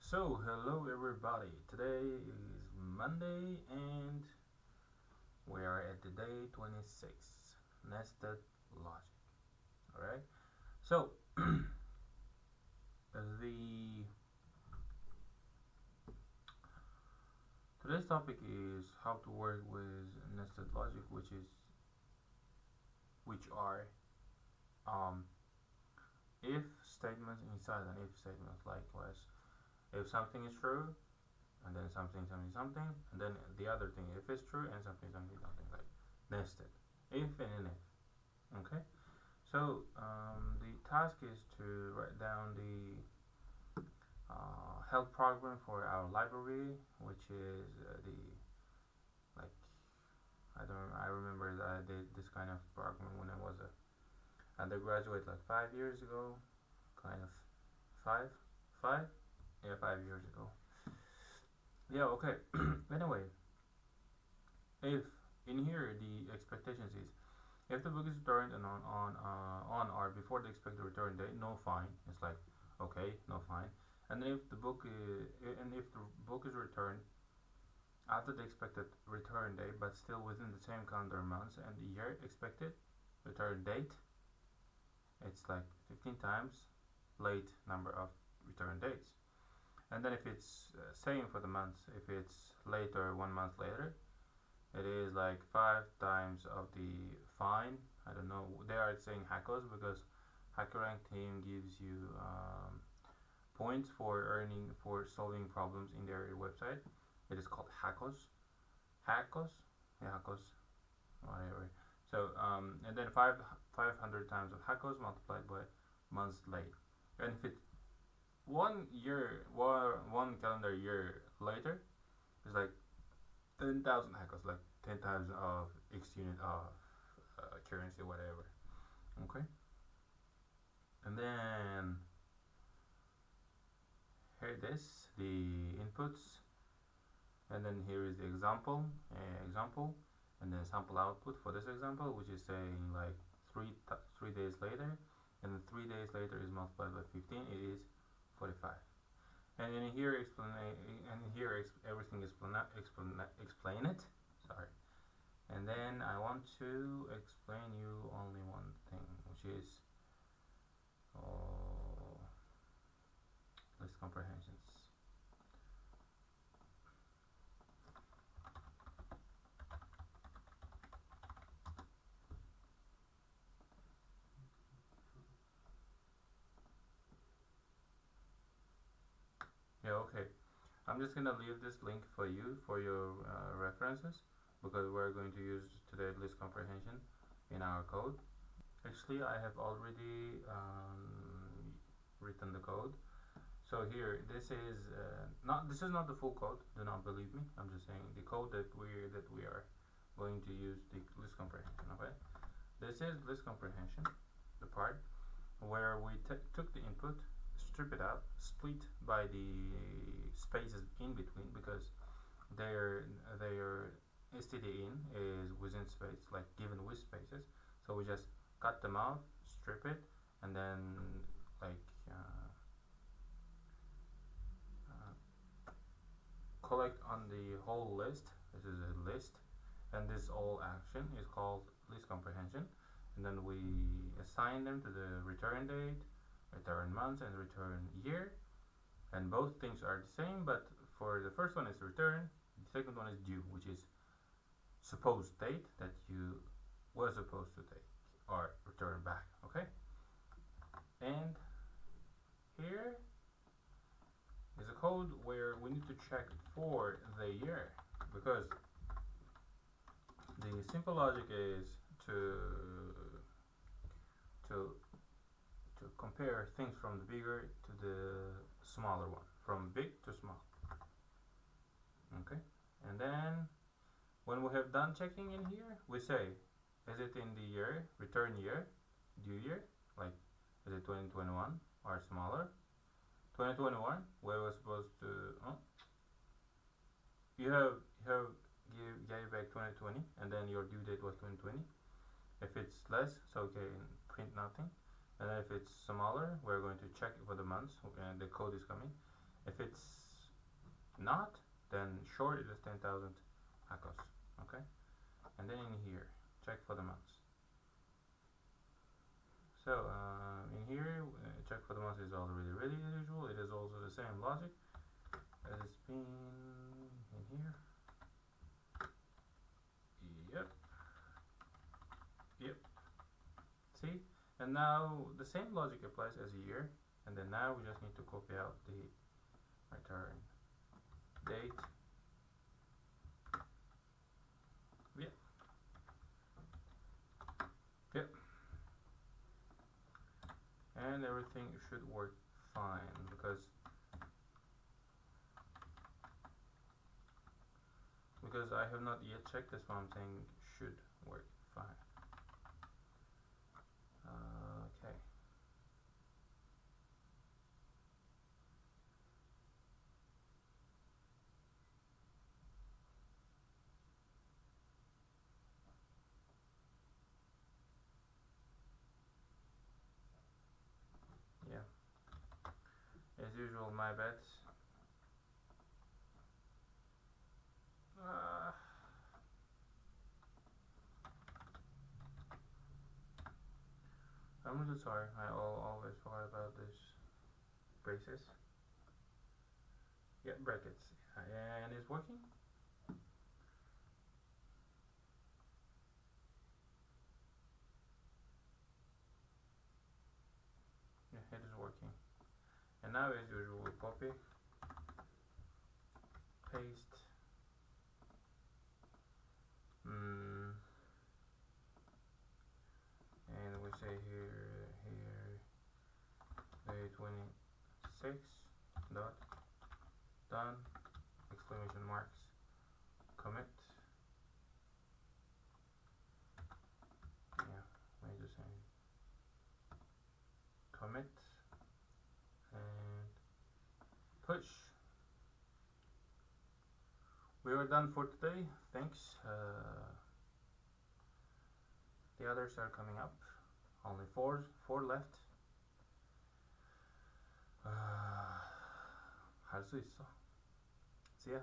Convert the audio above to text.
So, hello everybody. Today is Monday and we are at the day 26. Nested logic. Alright? So, the today's topic is how to work with nested logic, which are um, if statements inside an if statement, like was if something is true and then something something something and then the other thing if it's true and something something something, like nested if and an if. Okay, so the task is to write down the help program for our library, which is the like I remember that I did this kind of program when I was a undergraduate, like 5 years ago, kind of five, five, yeah, 5 years ago. Yeah, okay. Anyway, if in here the expectations is if the book is returned and on or before the expected return date, no fine. It's like okay, no fine. And then if the book is returned after the expected return date, but still within the same calendar months and the year expected return date, it's like 15 times late number of return dates. And then if it's same for the months, if it's later 1 month later, it is like 5 times of the fine. I don't know. They are saying hackos because HackerRank team gives you points for solving problems in their website. It is called hackos. Hackos, yeah, hackos, whatever. So and then 500 times of hackos multiplied by months late. And if it's 1 year, one calendar year later, it's like 10,000 hackers, like 10 times of X unit of currency, whatever. Okay, and then here it is, the inputs, and then here is the example, and then sample output for this example, which is saying like 3 days later, and then 3 days later is multiplied by 15. It is 45. And in here everything explain it. Sorry. And then I want to explain you only one thing, which is oh, list comprehensions. Yeah, okay. I'm just gonna leave this link for you for your references, because we're going to use today list comprehension in our code. Actually, I have already written the code. So here, this is not the full code. Do not believe me. I'm just saying the code that we are going to use the list comprehension. Okay, this is list comprehension, the part where we took the input, strip it out, split by the spaces in between, because their stdin is within space, like given with spaces. So we just cut them out, strip it, and then like collect on the whole list. This is a list, and this all action is called list comprehension. And then we assign them to the return date, return month, and return year. And both things are the same, but for the first one is return, the second one is due, which is supposed date that you were supposed to take or return back. Okay, and here is a code where we need to check for the year, because the simple logic is to to to compare things from the bigger to the smaller one, from big to small. Okay, and then when we have done checking in here, we say, is it in the year, return year, due year, like is it 2021 or smaller? 2021, where we're supposed to, you have gave back 2020, and then your due date was 2020. If it's less, so okay, print nothing. And then if it's smaller, we're going to check for the months, and the code is coming. If it's not, then short it is 10,000 ACOS. Okay, and then in here, check for the months. So in here, check for the months is already ready as usual. It is also the same logic as it's been in here. Yep. Yep. See? And now the same logic applies as a year. And then now we just need to copy out the return date. Yep. Yep. And everything should work fine because I have not yet checked this one. I'm saying should work fine. Okay. Yeah. As usual, my bad. I'm really sorry. I always forgot about this braces. Yeah, brackets. And it's working. Yeah, it is working. And now, as usual, we copy, paste. And we say here day 26 dot done exclamation marks commit. Yeah, let me just say commit and push. We are done for today. Thanks. The others are coming up. Only four left. 할 수 있어. See ya.